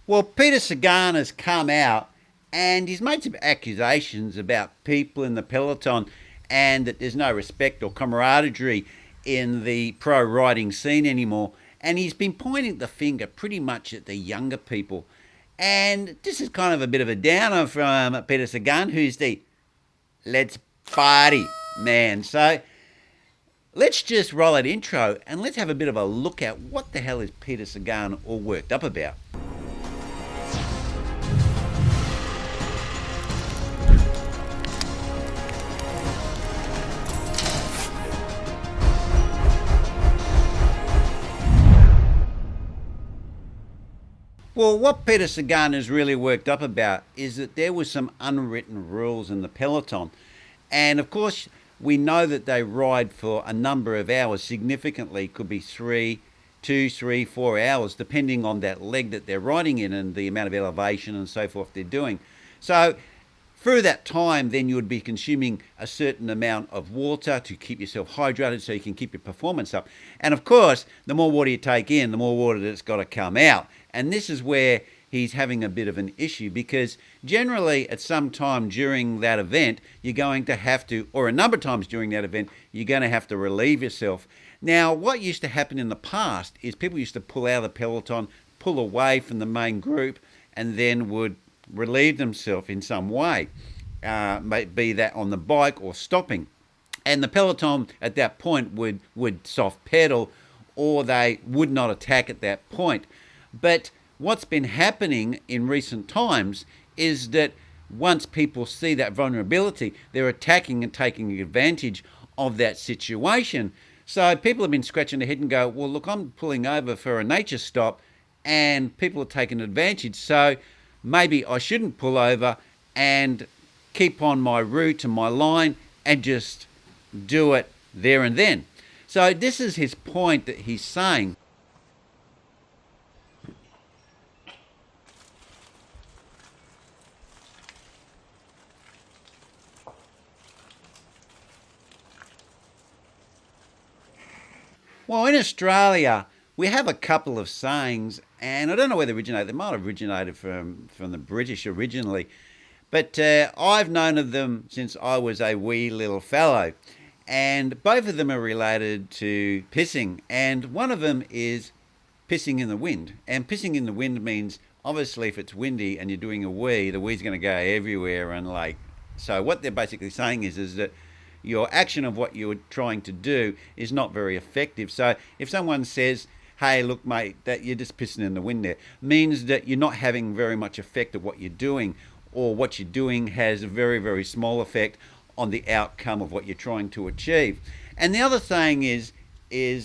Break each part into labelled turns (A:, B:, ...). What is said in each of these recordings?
A: Well, Peter Sagan has come out and he's made some accusations about people in the Peloton and that there's no respect or camaraderie in the pro riding scene anymore. And he's been pointing the finger pretty much at the younger people. And this is kind of a bit of a downer from Peter Sagan, who's the let's party man. So let's just roll that intro and let's have a bit of a look at what the hell is Peter Sagan all worked up about. Well, what Peter Sagan is really worked up about is that there were some unwritten rules in the Peloton. And of course, we know that they ride for a number of hours, significantly, could be 2, 3, 4 hours, depending on that leg that they're riding in and the amount of elevation and so forth they're doing. So through that time, then you would be consuming a certain amount of water to keep yourself hydrated so you can keep your performance up. And of course, the more water you take in, the more water that's got to come out. And this is where he's having a bit of an issue, because generally at some time during that event, you're going to have to, or a number of times during that event, you're going to have to relieve yourself. Now, what used to happen in the past is people used to pull out of the Peloton, pull away from the main group, and then would relieve themselves in some way, be that on the bike or stopping. And the Peloton at that point would soft pedal, or they would not attack at that point. But what's been happening in recent times is that once people see that vulnerability, they're attacking and taking advantage of that situation. So people have been scratching their head and go, well, look, I'm pulling over for a nature stop and people are taking advantage. So maybe I shouldn't pull over and keep on my route and my line and just do it there and then. So this is his point that he's saying. Well, in Australia, we have a couple of sayings, and I don't know where they originate. They might have originated from the British originally, but I've known of them since I was a wee little fellow. And both of them are related to pissing, and one of them is pissing in the wind. And pissing in the wind means, obviously, if it's windy and you're doing a wee, the wee's going to go everywhere. And so what they're basically saying is that your action of what you're trying to do is not very effective. So if someone says, hey, look, mate, that you're just pissing in the wind there, means that you're not having very much effect of what you're doing, or what you're doing has a very, very small effect on the outcome of what you're trying to achieve. And the other thing is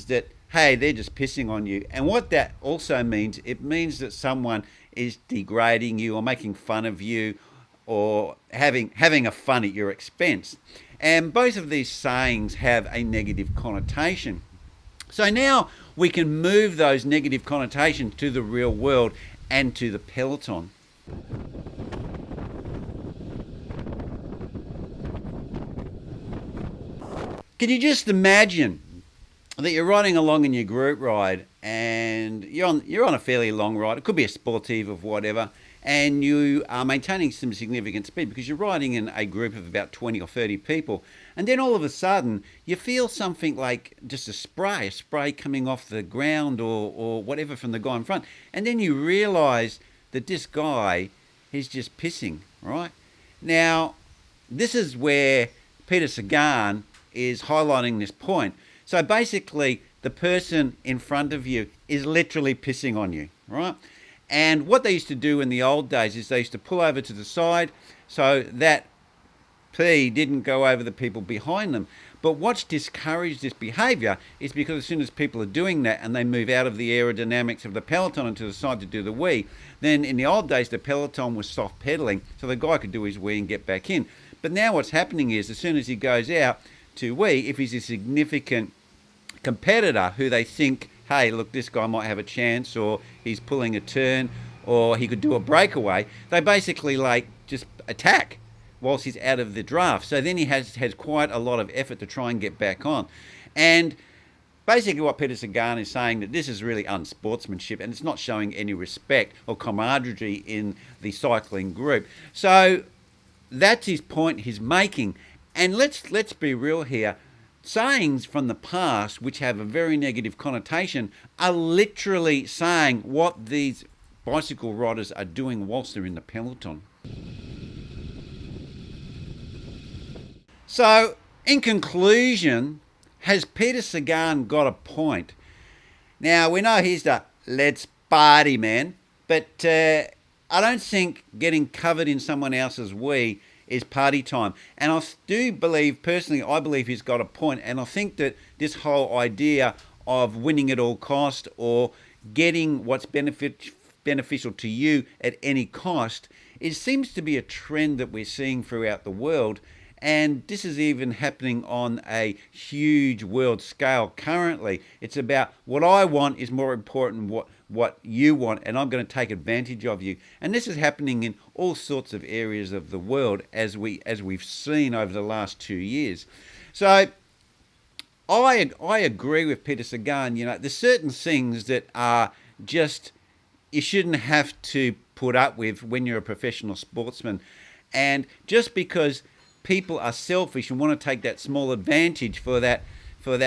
A: that, hey, they're just pissing on you. And what that also means, it means that someone is degrading you or making fun of you or having a fun at your expense. And both of these sayings have a negative connotation. So now we can move those negative connotations to the real world and to the Peloton. Can you just imagine that you're riding along in your group ride and you're on a fairly long ride, it could be a sportive of whatever, and you are maintaining some significant speed because you're riding in a group of about 20 or 30 people, and then all of a sudden you feel something like just a spray coming off the ground or whatever from the guy in front, and then you realise that this guy is just pissing, right? Now, this is where Peter Sagan is highlighting this point. So basically, the person in front of you is literally pissing on you, right? And what they used to do in the old days is they used to pull over to the side so that pee didn't go over the people behind them. But what's discouraged this behaviour is because as soon as people are doing that and they move out of the aerodynamics of the Peloton and to the side to do the wee, then in the old days the Peloton was soft pedalling so the guy could do his wee and get back in. But now what's happening is as soon as he goes out to wee, if he's a significant competitor who they think, hey, look, this guy might have a chance, or he's pulling a turn, or he could do a breakaway, they basically just attack whilst he's out of the draft. So then he has quite a lot of effort to try and get back on. And basically what Peter Sagan is saying, that this is really unsportsmanship and it's not showing any respect or camaraderie in the cycling group. So that's his point he's making. And let's be real here. Sayings from the past, which have a very negative connotation, are literally saying what these bicycle riders are doing whilst they're in the peloton. So, in conclusion, has Peter Sagan got a point? Now, we know he's the let's party man, but I don't think getting covered in someone else's wee is party time. And I do believe, personally, I believe he's got a point. And I think that this whole idea of winning at all cost or getting what's beneficial to you at any cost, it seems to be a trend that we're seeing throughout the world. And this is even happening on a huge world scale currently. It's about what I want is more important than what you want, and I'm going to take advantage of you. And this is happening in all sorts of areas of the world, as we've seen over the last 2 years. So I agree with Peter Sagan. You know, there's certain things that are just you shouldn't have to put up with when you're a professional sportsman. And just because people are selfish and want to take that small advantage for that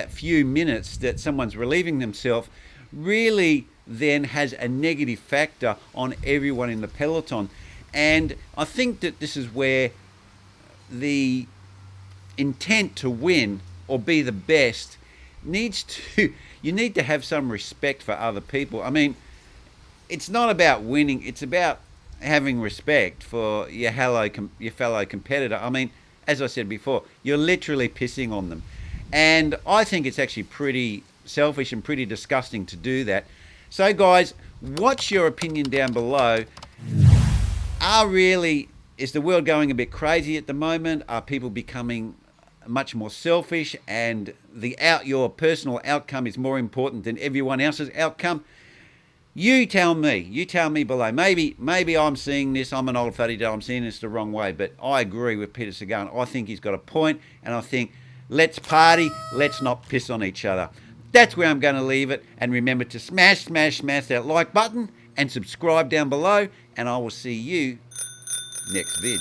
A: few minutes that someone's relieving themselves, really then has a negative factor on everyone in the peloton. And I think that this is where the intent to win or be the best you need to have some respect for other people. I mean, it's not about winning, it's about having respect for your fellow competitor. I mean, as I said before, you're literally pissing on them. And I think it's actually pretty selfish and pretty disgusting to do that. So guys, what's your opinion down below? Is the world going a bit crazy at the moment? Are people becoming much more selfish and your personal outcome is more important than everyone else's outcome? You tell me below. Maybe I'm seeing this, I'm an old fuddy dud, I'm seeing this the wrong way, but I agree with Peter Sagan. I think he's got a point, and I think let's party, let's not piss on each other. That's where I'm going to leave it, and remember to smash that like button and subscribe down below, and I will see you next vid.